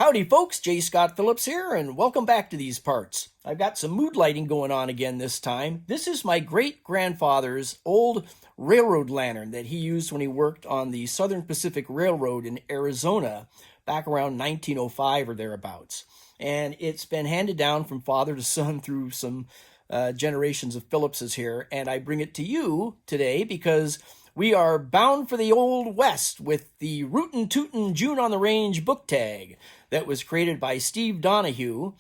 Howdy folks, J. Scott Phillips here, and welcome back to these parts. I've got some mood lighting going on again this time. This is my great-grandfather's old railroad lantern that he used when he worked on the Southern Pacific Railroad in Arizona back around 1905 or thereabouts. And it's been handed down from father to son through some generations of Phillipses here, and I bring it to you today because we are bound for the Old West with the Rootin Tootin' June on the Range book tag that was created by Steve Donoghue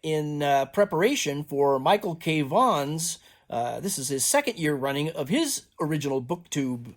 in preparation for Michael K. Vaughan's, this is his second year running of his original BookTube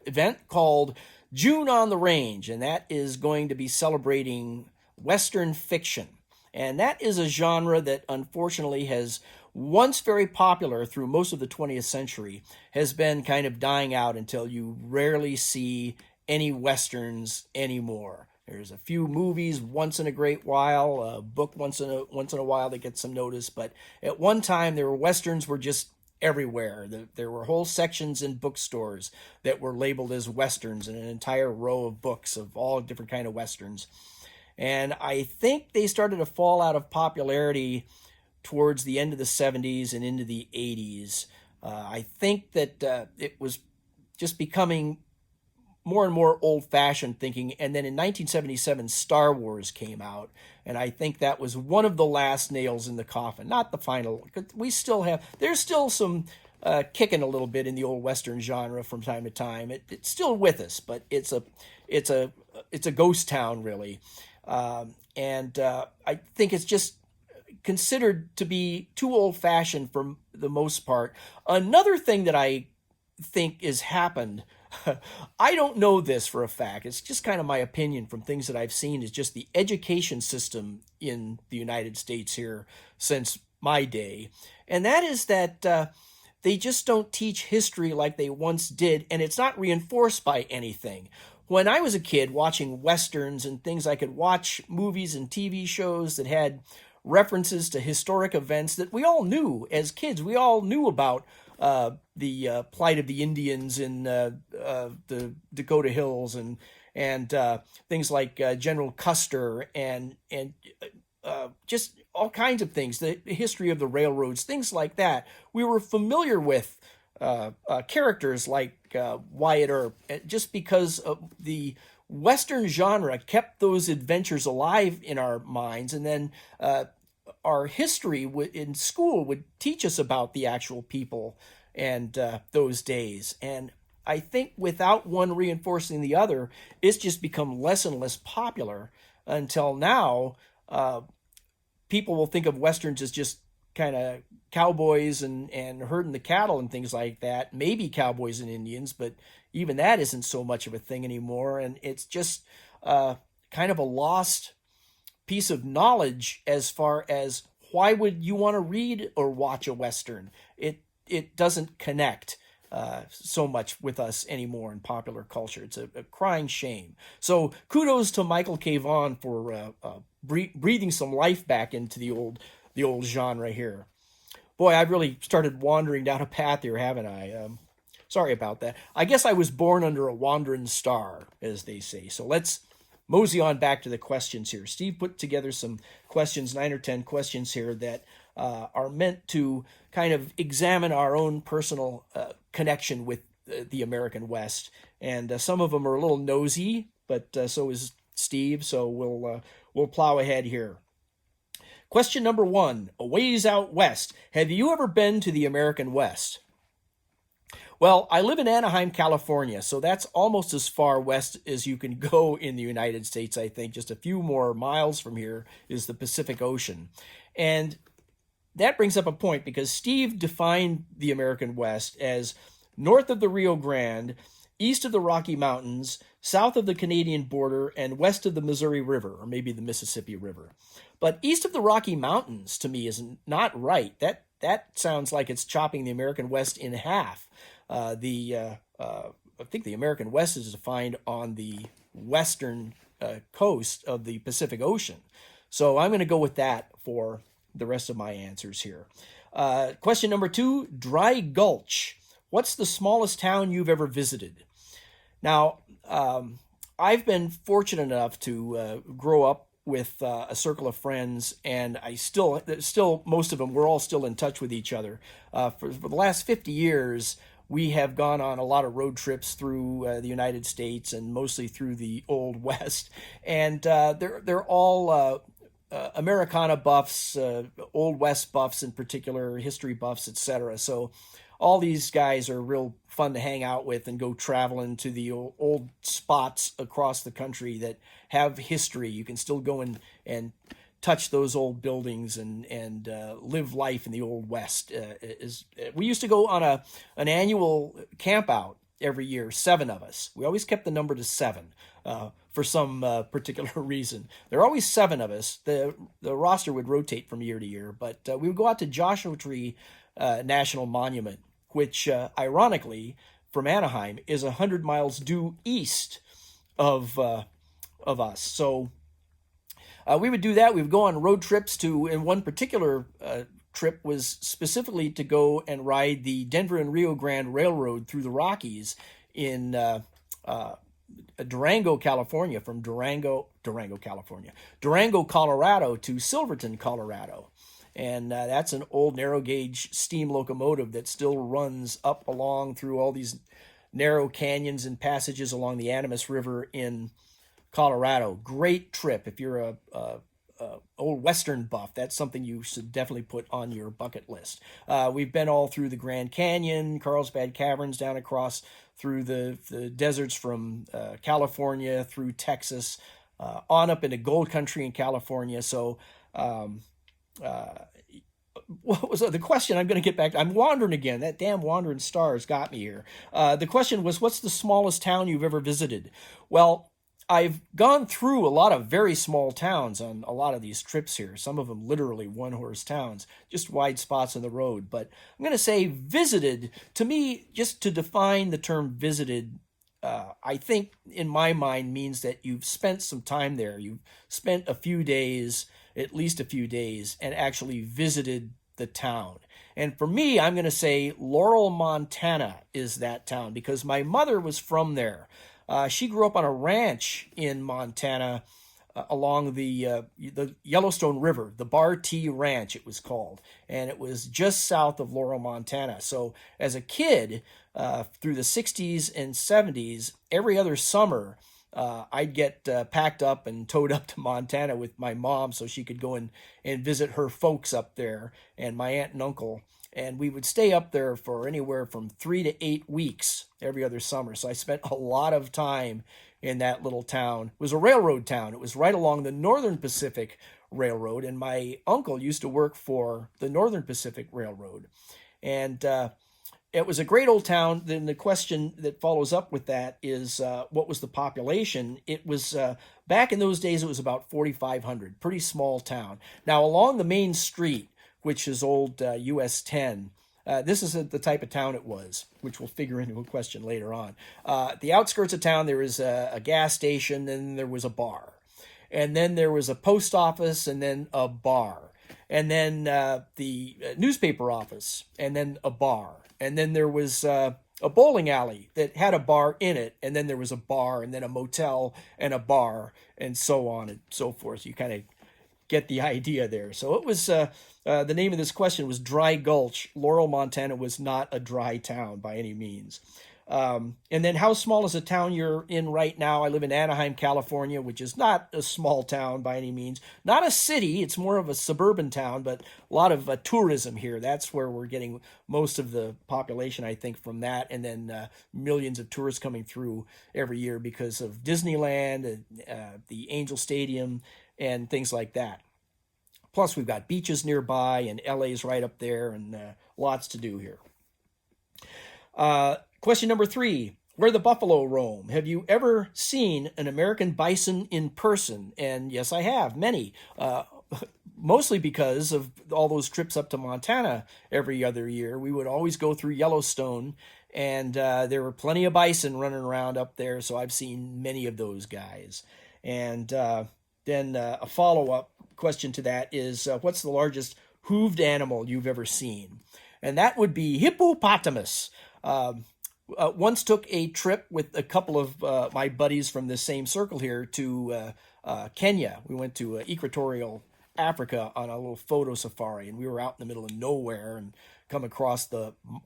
event called June on the Range, and that is going to be celebrating Western fiction. And that is a genre that unfortunately has, once very popular through most of the 20th century, has been kind of dying out until you rarely see any Westerns anymore. There's a few movies once in a great while, a book once in a while that gets some notice, but at one time there were Westerns were just everywhere. There were whole sections in bookstores that were labeled as Westerns and an entire row of books of all different kind of Westerns. And I think they started to fall out of popularity towards the end of the 70s and into the 80s. I think that it was just becoming more and more old-fashioned thinking. And then in 1977, Star Wars came out. And I think that was one of the last nails in the coffin. Not the final. We still have, there's still some kicking a little bit in the old Western genre from time to time. It's still with us, but it's a ghost town, really. I think it's just considered to be too old-fashioned for the most part. Another thing that I think has happened, I don't know this for a fact, it's just kind of my opinion from things that I've seen, is just the education system in the United States here since my day. And that is that they just don't teach history like they once did, and it's not reinforced by anything. When I was a kid watching Westerns and things, I could watch movies and TV shows that had references to historic events that we all knew as kids. We all knew about the plight of the Indians in the Dakota Hills and things like General Custer and just all kinds of things, the history of the railroads, things like that. We were familiar with characters like Wyatt Earp, just because of the Western genre kept those adventures alive in our minds, and then our history in school would teach us about the actual people and those days. And I think without one reinforcing the other, it's just become less and less popular until now. People will think of Westerns as just kind of cowboys and herding the cattle and things like that. Maybe cowboys and Indians, but even that isn't so much of a thing anymore. And it's just kind of a lost piece of knowledge as far as why would you want to read or watch a Western? It doesn't connect so much with us anymore in popular culture. It's a crying shame. So kudos to Michael K. Vaughan for breathing some life back into the old genre here. Boy, I've really started wandering down a path here, haven't I? Sorry about that. I guess I was born under a wandering star, as they say. So let's mosey on back to the questions here. Steve put together some questions, 9 or 10 questions here that are meant to kind of examine our own personal connection with the American West. And some of them are a little nosy, but so is Steve. So we'll plow ahead here. Question number 1, a ways out west. Have you ever been to the American West? Well, I live in Anaheim, California, so that's almost as far west as you can go in the United States, I think. Just a few more miles from here is the Pacific Ocean. And that brings up a point because Steve defined the American West as north of the Rio Grande, east of the Rocky Mountains, south of the Canadian border, and west of the Missouri River, or maybe the Mississippi River. But east of the Rocky Mountains, to me, is not right. That sounds like it's chopping the American West in half. I think the American West is defined on the western coast of the Pacific Ocean. So I'm going to go with that for the rest of my answers here. Question number 2, Dry Gulch. What's the smallest town you've ever visited? Now, I've been fortunate enough to grow up with a circle of friends, and I still most of them, we're all still in touch with each other. For the last 50 years, we have gone on a lot of road trips through the United States and mostly through the Old West, and they're all Americana buffs, Old West buffs in particular, history buffs, etc. So all these guys are real fun to hang out with and go traveling to the old spots across the country that have history. You can still go and touch those old buildings and live life in the Old West. We used to go on an annual camp out every year, 7 of us. We always kept the number to 7 for some particular reason. There are always 7 of us. The roster would rotate from year to year, but we would go out to Joshua Tree National Monument, which ironically from Anaheim is 100 miles due east of us. So we would do that. We would go on road trips and one particular trip was specifically to go and ride the Denver and Rio Grande Railroad through the Rockies in Durango, California, from Durango, Colorado to Silverton, Colorado. And that's an old narrow gauge steam locomotive that still runs up along through all these narrow canyons and passages along the Animas River in Colorado. Great trip. If you're a old Western buff, that's something you should definitely put on your bucket list. We've been all through the Grand Canyon, Carlsbad Caverns, down across through the deserts from California through Texas, on up into gold country in California. So what was the question? I'm going to get back. I'm wandering again. That damn wandering stars got me here. The question was, what's the smallest town you've ever visited? Well, I've gone through a lot of very small towns on a lot of these trips here. Some of them literally one-horse towns, just wide spots on the road. But I'm going to say visited. To me, just to define the term visited, I think in my mind means that you've spent some time there. You've spent a few days, at least a few days, and actually visited the town. And for me, I'm going to say Laurel, Montana is that town because my mother was from there. She grew up on a ranch in Montana along the Yellowstone River, the Bar T Ranch it was called, and it was just south of Laurel, Montana. So as a kid, through the 60s and 70s, every other summer, I'd get packed up and towed up to Montana with my mom so she could go and visit her folks up there and my aunt and uncle. And we would stay up there for anywhere from 3 to 8 weeks every other summer. So I spent a lot of time in that little town. It was a railroad town. It was right along the Northern Pacific Railroad. And my uncle used to work for the Northern Pacific Railroad. And it was a great old town. Then the question that follows up with that is, what was the population? It was, back in those days, it was about 4,500, pretty small town. Now, along the main street, which is old US 10. This is the type of town it was, which will figure into a question later on. The outskirts of town, there is a gas station, and there was a bar. And then there was a post office, and then a bar. And then the newspaper office, and then a bar. And then there was a bowling alley that had a bar in it, and then there was a bar, and then a motel, and a bar, and so on and so forth. You kind of get the idea there. So it was, the name of this question was Dry Gulch. Laurel, Montana was not a dry town by any means. And then how small is the town you're in right now? I live in Anaheim, California, which is not a small town by any means. Not a city. It's more of a suburban town, but a lot of tourism here. That's where we're getting most of the population, I think, from that. And then millions of tourists coming through every year because of Disneyland, the Angel Stadium, and things like that. Plus, we've got beaches nearby, and LA's right up there, and lots to do here. Question number 3, where the buffalo roam. Have you ever seen an American bison in person? And yes, I have, many. Mostly because of all those trips up to Montana every other year. We would always go through Yellowstone, and there were plenty of bison running around up there, so I've seen many of those guys. And then a follow-up question to that is, what's the largest hoofed animal you've ever seen? And that would be hippopotamus. once took a trip with a couple of my buddies from the same circle here to Kenya. We went to Equatorial Africa on a little photo safari, and we were out in the middle of nowhere and come across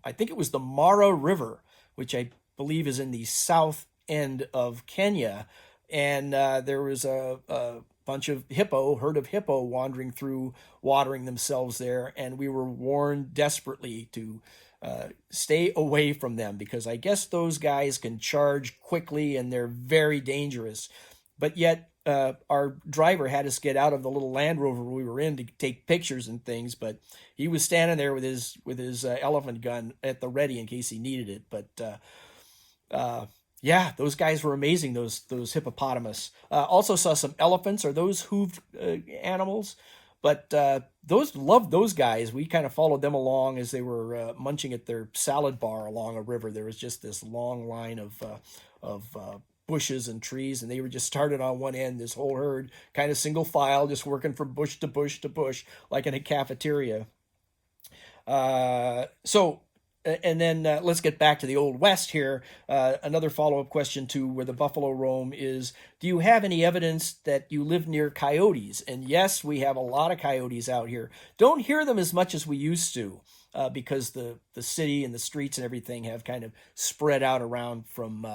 I think it was the Mara River, which I believe is in the south end of Kenya. And there was a bunch of herd of hippo wandering through, watering themselves there. And we were warned desperately to stay away from them, because I guess those guys can charge quickly and they're very dangerous. But yet our driver had us get out of the little Land Rover we were in to take pictures and things, but he was standing there with his elephant gun at the ready in case he needed it. But yeah, those guys were amazing, those hippopotamus. Also saw some elephants, or those hoofed animals. But loved those guys. We kind of followed them along as they were munching at their salad bar along a river. There was just this long line of bushes and trees, and they were just started on one end, this whole herd, kind of single file, just working from bush to bush to bush, like in a cafeteria. And then let's get back to the Old West here. Another follow-up question to where the buffalo roam is, do you have any evidence that you live near coyotes? And yes, we have a lot of coyotes out here. Don't hear them as much as we used to, because the city and the streets and everything have kind of spread out around from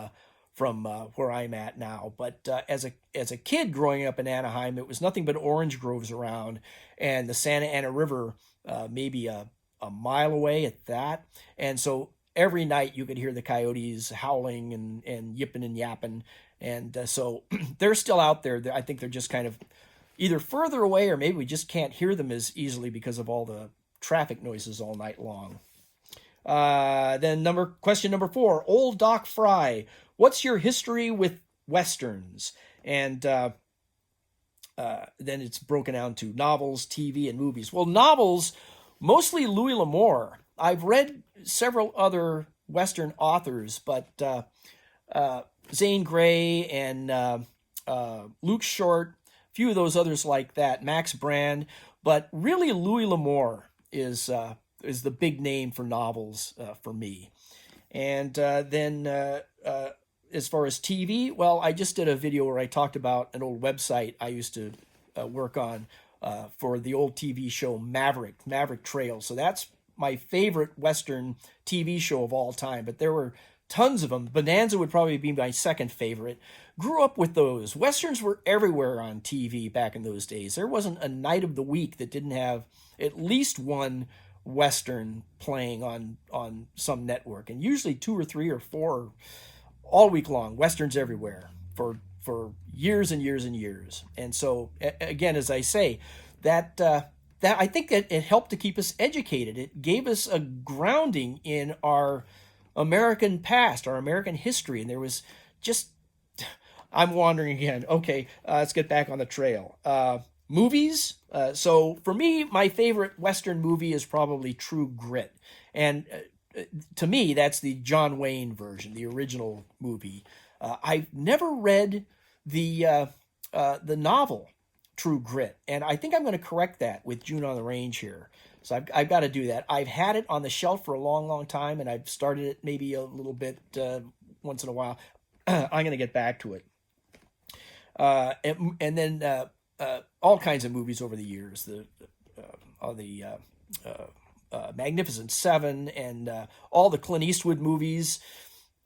where I'm at now. But as a kid growing up in Anaheim, it was nothing but orange groves around, and the Santa Ana River maybe a mile away at that. And so every night you could hear the coyotes howling and yipping and yapping. And so they're still out there. I think they're just kind of either further away, or maybe we just can't hear them as easily because of all the traffic noises all night long. Then question number 4, Ol Doc Frye. What's your history with Westerns? And then it's broken down to novels, TV, and movies. Well, novels, mostly Louis L'Amour. I've read several other Western authors, but Zane Grey and Luke Short, a few of those others like that, Max Brand. But really, Louis L'Amour is the big name for novels for me. And then as far as TV, well, I just did a video where I talked about an old website I used to work on for the old TV show Maverick Trail. So that's my favorite Western TV show of all time, but there were tons of them. Bonanza would probably be my second favorite. Grew up with those. Westerns were everywhere on TV back in those days. There wasn't a night of the week that didn't have at least one Western playing on some network, and usually 2 or 3 or 4 all week long. Westerns everywhere for years and years and years. And so again, as I say, that I think that it helped to keep us educated. It gave us a grounding in our American past, our American history. And there was just, I'm wandering again. Okay, let's get back on the trail. Movies. So for me, my favorite Western movie is probably True Grit. And to me, that's the John Wayne version, the original movie. I've never read the novel True Grit, and I think I'm going to correct that with June on the Range here. So I've got to do that. I've had it on the shelf for a long, long time, and I've started it maybe a little bit once in a while. I'm going to get back to it. And then all kinds of movies over the years. The Magnificent Seven and all the Clint Eastwood movies.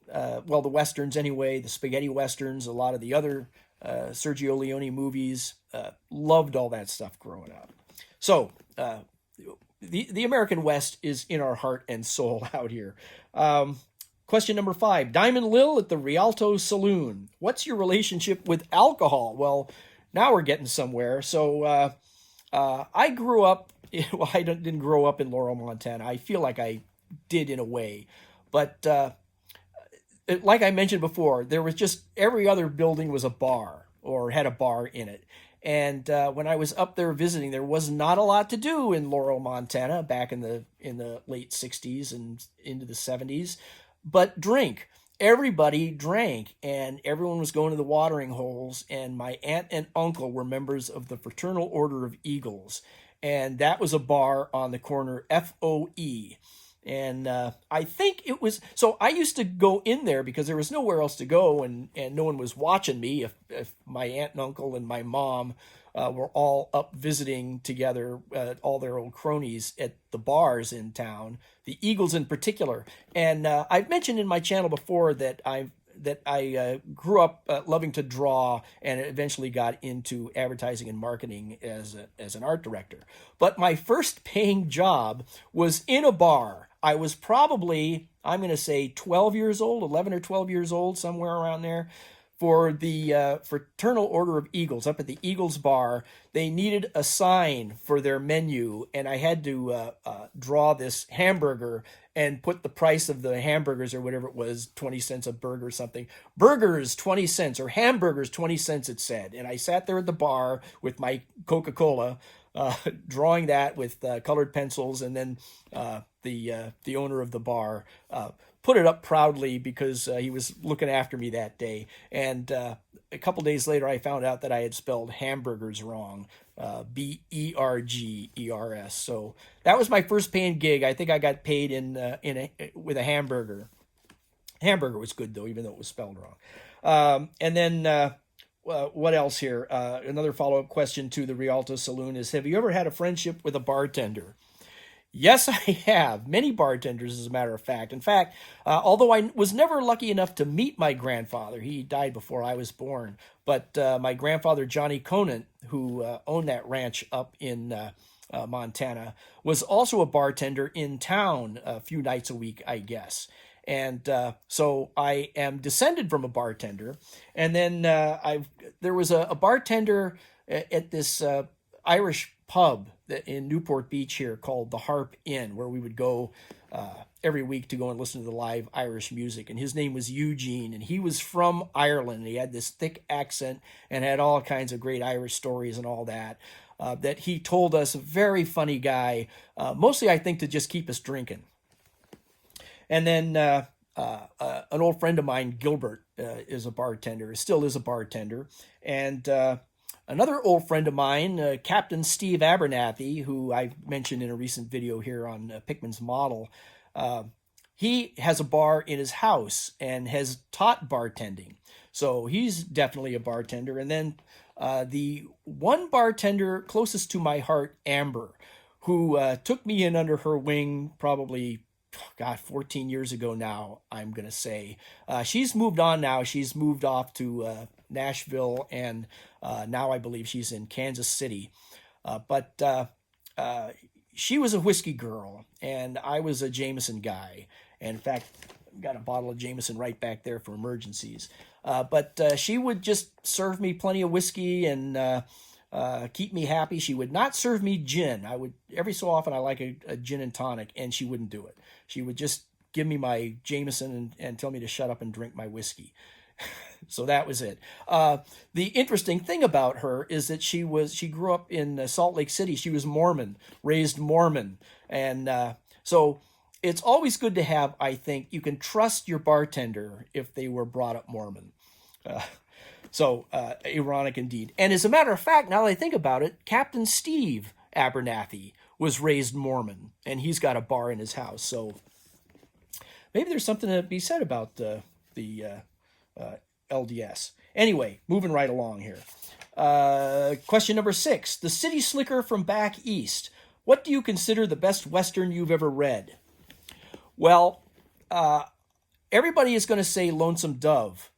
Well, the Westerns anyway, the spaghetti Westerns, a lot of the other Sergio Leone movies. Loved all that stuff growing up. So the American West is in our heart and soul out here. Question number 5, Diamond Lil at the Rialto Saloon. What's your relationship with alcohol? Well, now we're getting somewhere. So I grew up, well, I didn't grow up in Laurel, Montana. I feel like I did in a way. But like I mentioned before, there was just every other building was a bar or had a bar in it. And when I was up there visiting, there was not a lot to do in Laurel, Montana back in the late 60s and into the 70s, but drink. Everybody drank, and everyone was going to the watering holes, and my aunt and uncle were members of the Fraternal Order of Eagles, and that was a bar on the corner FOE. And I think it was, so I used to go in there because there was nowhere else to go, and no one was watching me if my aunt and uncle and my mom were all up visiting together, all their old cronies at the bars in town, the Eagles in particular. And I've mentioned in my channel before that I grew up loving to draw and eventually got into advertising and marketing as an art director. But my first paying job was in a bar. I was probably, I'm going to say 12 years old, 11 or 12 years old, somewhere around there, for the Fraternal Order of Eagles up at the Eagles Bar. They needed a sign for their menu, and I had to draw this hamburger and put the price of the hamburgers or whatever it was, 20 cents a burger or something. Burgers, 20 cents, or hamburgers, 20 cents, it said. And I sat there at the bar with my Coca-Cola, drawing that with colored pencils, and then the owner of the bar put it up proudly because he was looking after me that day. And a couple days later, I found out that I had spelled hamburgers wrong, Bergers. So that was my first paying gig. I think I got paid with a hamburger. Hamburger was good though, even though it was spelled wrong. And then what else here? Another follow-up question to the Rialto Saloon is: have you ever had a friendship with a bartender? Yes, I have. Many bartenders, as a matter of fact. In fact, although I was never lucky enough to meet my grandfather, he died before I was born, but my grandfather, Johnny Conant, who owned that ranch up in Montana, was also a bartender in town a few nights a week, I guess. And so I am descended from a bartender. And then there was a bartender at this Irish pub in Newport Beach here called the Harp Inn, where we would go every week to go and listen to the live Irish music. And his name was Eugene, and he was from Ireland. And he had this thick accent and had all kinds of great Irish stories and all that. That he told us, a very funny guy, mostly I think to just keep us drinking. And then an old friend of mine, Gilbert, is a bartender, still is a bartender. And another old friend of mine, Captain Steve Abernathy, who I mentioned in a recent video here on Pickman's Model, he has a bar in his house and has taught bartending. So he's definitely a bartender. And then the one bartender closest to my heart, Amber, who took me in under her wing probably, 14 years ago now, I'm going to say. She's moved on now. She's moved off to Nashville, and now I believe she's in Kansas City. But she was a whiskey girl, and I was a Jameson guy. And in fact, got a bottle of Jameson right back there for emergencies. But she would just serve me plenty of whiskey and keep me happy. She would not serve me gin. I would, every so often, I like a gin and tonic, and she wouldn't do it. She would just give me my Jameson and tell me to shut up and drink my whiskey. So that was it. The interesting thing about her is that she grew up in Salt Lake City. She was Mormon, raised Mormon. And so it's always good to have, I think, you can trust your bartender if they were brought up Mormon. So ironic indeed. And as a matter of fact, now that I think about it, Captain Steve Abernathy was raised Mormon, and he's got a bar in his house. So maybe there's something to be said about the LDS. Anyway, moving right along here. Question number 6. The City Slicker from back east. What do you consider the best Western you've ever read? Well, everybody is going to say Lonesome Dove.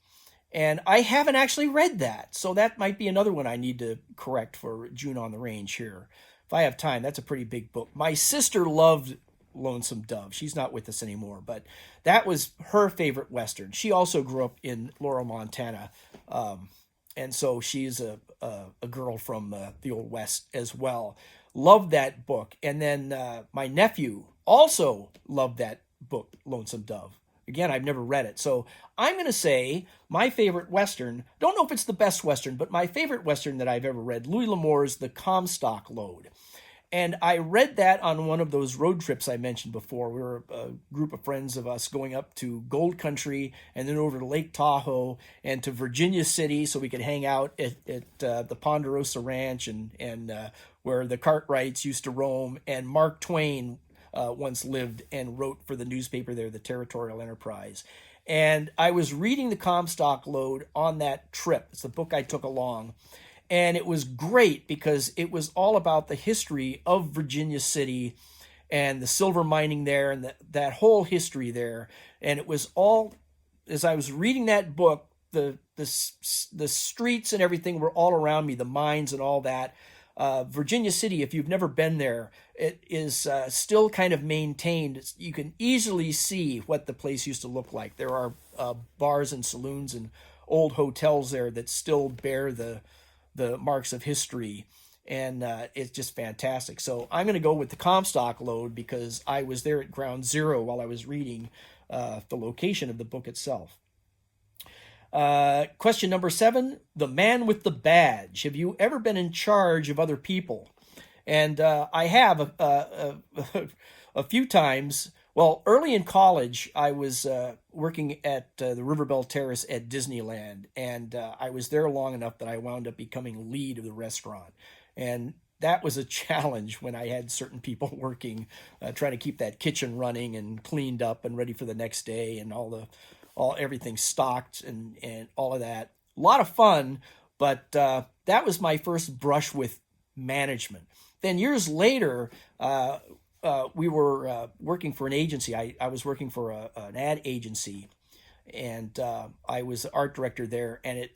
And I haven't actually read that. So that might be another one I need to correct for June on the Range here. If I have time, that's a pretty big book. My sister loved Lonesome Dove. She's not with us anymore, but that was her favorite Western. She also grew up in Laurel, Montana. And so she's a girl from the Old West as well. Loved that book. And then my nephew also loved that book, Lonesome Dove. Again, I've never read it. So I'm going to say my favorite Western, don't know if it's the best Western, but my favorite Western that I've ever read, Louis L'Amour's The Comstock Lode. And I read that on one of those road trips I mentioned before. We were a group of friends of us going up to Gold Country and then over to Lake Tahoe and to Virginia City so we could hang out at the Ponderosa Ranch and where the Cartwrights used to roam. And Mark Twain once lived and wrote for the newspaper there, the Territorial Enterprise. And I was reading the Comstock Lode on that trip. It's the book I took along. And it was great because it was all about the history of Virginia City and the silver mining there and that whole history there. And it was all, as I was reading that book, the streets and everything were all around me, the mines and all that. Virginia City, if you've never been there, it is still kind of maintained. You can easily see what the place used to look like. There are bars and saloons and old hotels there that still bear the marks of history, and it's just fantastic. So I'm going to go with the Comstock Lode because I was there at ground zero while I was reading the location of the book itself. Question number 7, the man with the badge. Have you ever been in charge of other people? And I have a few times. Well, early in college, I was working at the River Belle Terrace at Disneyland, and I was there long enough that I wound up becoming lead of the restaurant. And that was a challenge when I had certain people working, trying to keep that kitchen running and cleaned up and ready for the next day, and everything stocked and all of that. A lot of fun, but that was my first brush with management. Then years later, we were working for an agency. I was working for an ad agency, and I was the art director there. And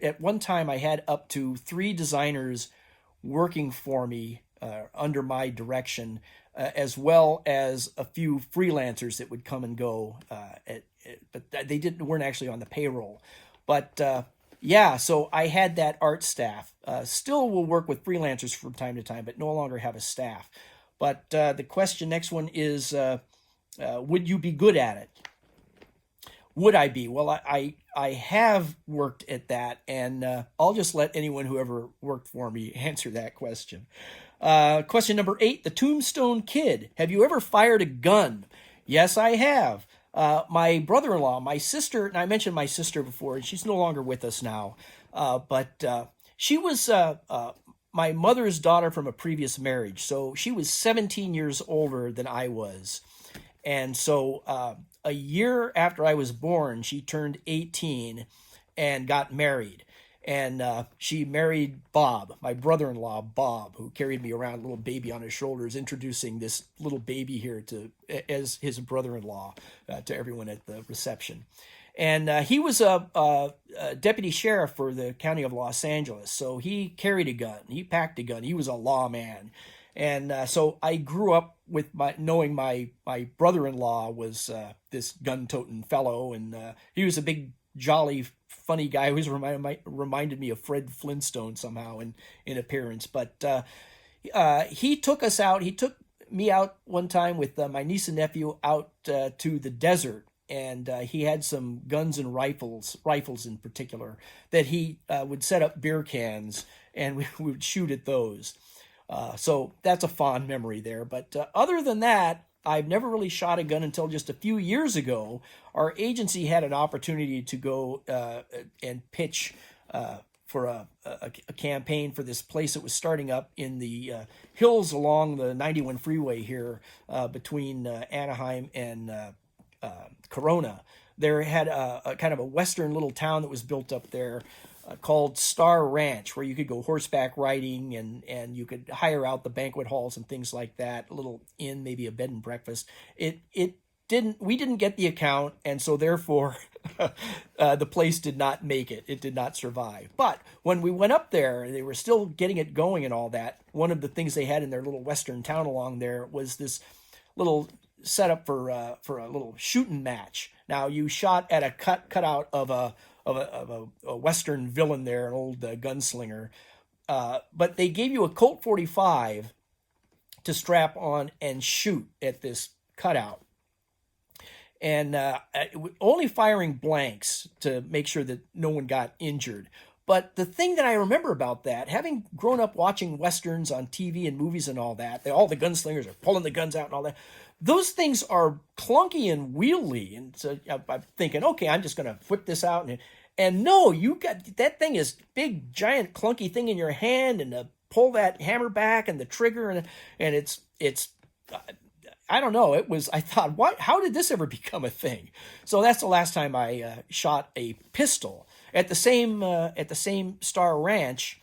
at one time, I had up to 3 designers working for me under my direction, as well as a few freelancers that would come and go. But they weren't actually on the payroll. But yeah, so I had that art staff. Still will work with freelancers from time to time, but no longer have a staff. But the next one is, would you be good at it? Would I be? Well, I have worked at that, and I'll just let anyone who ever worked for me answer that question. Question number 8, the Tombstone Kid. Have you ever fired a gun? Yes, I have. My brother-in-law, my sister, and I mentioned my sister before, and she's no longer with us now, but she was my mother's daughter from a previous marriage. So she was 17 years older than I was. And so a year after I was born, she turned 18 and got married. And she married Bob, my brother-in-law, Bob, who carried me around, a little baby on his shoulders, introducing this little baby here as his brother-in-law to everyone at the reception. And he was a deputy sheriff for the county of Los Angeles. So he carried a gun. He packed a gun. He was a lawman. And so I grew up with knowing my brother-in-law was this gun-toting fellow. And he was a big, jolly, funny guy who reminded me of Fred Flintstone somehow in appearance. But he took us out. He took me out one time with my niece and nephew out to the desert. And he had some guns and rifles in particular, that he would set up beer cans, and we would shoot at those. So that's a fond memory there. But other than that, I've never really shot a gun until just a few years ago. Our agency had an opportunity to go and pitch for a campaign for this place that was starting up in the hills along the 91 freeway here between Anaheim and Corona. There had a kind of a western little town that was built up there called Star Ranch, where you could go horseback riding and you could hire out the banquet halls and things like that, a little inn, maybe a bed and breakfast. We didn't get the account, and so therefore the place did not make it. It did not survive. But when we went up there, they were still getting it going and all that. One of the things they had in their little western town along there was this little set up for a little shooting match. Now you shot at a cutout of a western villain there, an old gunslinger, but they gave you a Colt 45 to strap on and shoot at this cutout, and only firing blanks to make sure that no one got injured. But the thing that I remember about that, having grown up watching westerns on TV and movies and all that, all the gunslingers are pulling the guns out and all that. Those things are clunky and wieldy. And so I'm thinking, okay, I'm just going to whip this out. And no, you got that thing is big, giant, clunky thing in your hand, and pull that hammer back and the trigger. And it's I don't know. I thought, what? How did this ever become a thing? So that's the last time I shot a pistol at the same Star Ranch.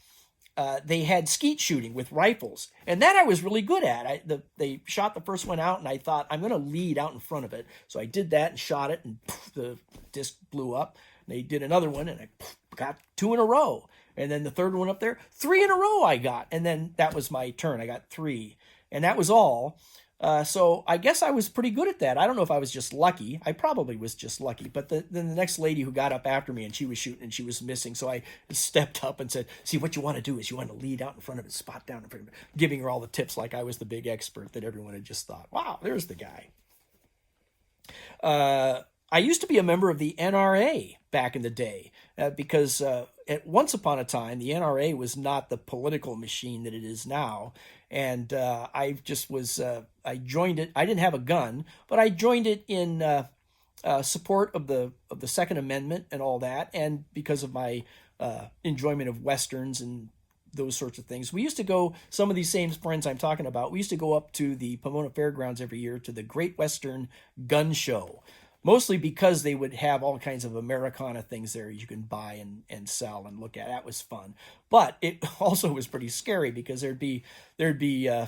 They had skeet shooting with rifles, and that I was really good at. They shot the first one out, and I thought, I'm going to lead out in front of it. So I did that and shot it, and poof, the disc blew up. They did another one, and I got 2 in a row. And then the third one up there, 3 in a row I got. And then that was my turn. I got 3. And that was all. So I guess I was pretty good at that. I don't know if I was just lucky. I probably was just lucky. But then the next lady who got up after me, and she was shooting and she was missing. So I stepped up and said, see, what you want to do is you want to lead out in front of it, spot down in front of it, giving her all the tips like I was the big expert that everyone had just thought, wow, there's the guy. I used to be a member of the NRA back in the day because once upon a time, the NRA was not the political machine that it is now. And I just was, I joined it. I didn't have a gun, but I joined it in support of the Second Amendment and all that. And because of my enjoyment of Westerns and those sorts of things. We used to go, some of these same friends I'm talking about, we used to go up to the Pomona Fairgrounds every year to the Great Western Gun Show. Mostly because they would have all kinds of Americana things there you can buy and sell and look at. That was fun. But it also was pretty scary because there'd be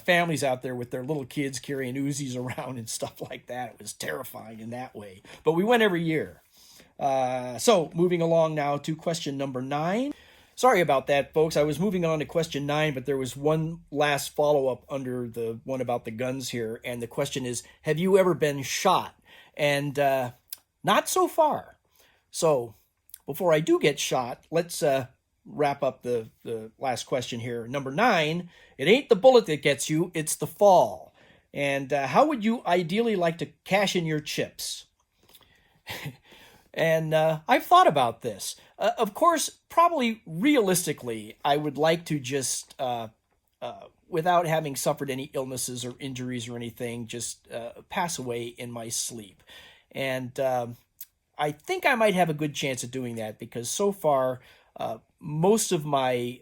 families out there with their little kids carrying Uzis around and stuff like that. It was terrifying in that way. But we went every year. So moving along now to question number 9. Sorry about that, folks. I was moving on to question 9, but there was one last follow-up under the one about the guns here. And the question is, have you ever been shot? And not so far. So before I do get shot, let's wrap up the last question here. Number 9, it ain't the bullet that gets you, it's the fall. And how would you ideally like to cash in your chips? And I've thought about this. Of course, probably realistically, I would like to just without having suffered any illnesses or injuries or anything, just pass away in my sleep. And I think I might have a good chance of doing that because so far, most of my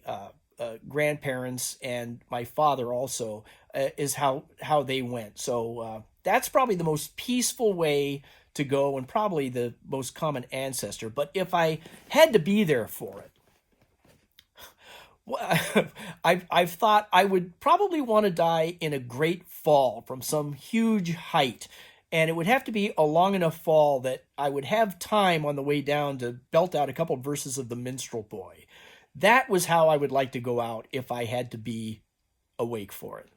grandparents and my father also is how they went. So that's probably the most peaceful way to go and probably the most common ancestor. But if I had to be there for it, I've thought I would probably want to die in a great fall from some huge height. And it would have to be a long enough fall that I would have time on the way down to belt out a couple of verses of The Minstrel Boy. That was how I would like to go out if I had to be awake for it.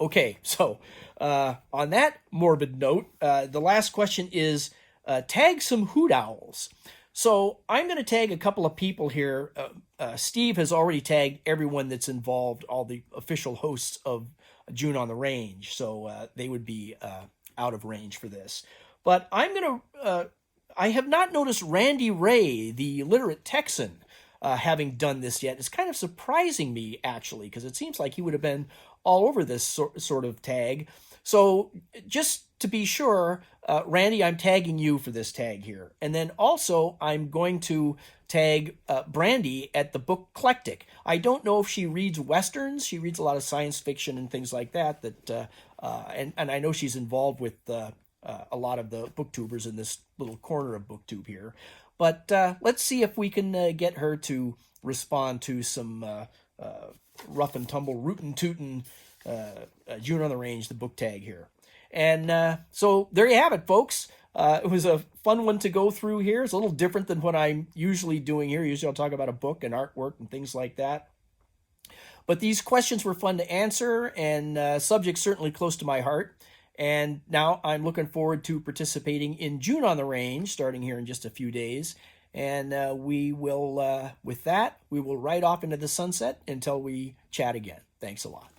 Okay, so on that morbid note, the last question is tag some hoot owls. So I'm going to tag a couple of people here. Steve has already tagged everyone that's involved, all the official hosts of June on the Range. So they would be out of range for this. But I'm going to, I have not noticed Randy Ray, the literate Texan, having done this yet. It's kind of surprising me, actually, because it seems like he would have been all over this sort of tag. So just to be sure, Randy, I'm tagging you for this tag here. And then also I'm going to tag Brandy at the Book Eclectic. I don't know if she reads Westerns. She reads a lot of science fiction and things like that. And I know she's involved with a lot of the booktubers in this little corner of BookTube here. But let's see if we can get her to respond to some rough and tumble, Rootin Tootin, June on the Range, the book tag here. And so there you have it, folks. It was a fun one to go through here. It's a little different than what I'm usually doing here. Usually I'll talk about a book and artwork and things like that. But these questions were fun to answer and subjects certainly close to my heart. And now I'm looking forward to participating in June on the Range, starting here in just a few days. And we will, with that, we will ride off into the sunset until we chat again. Thanks a lot.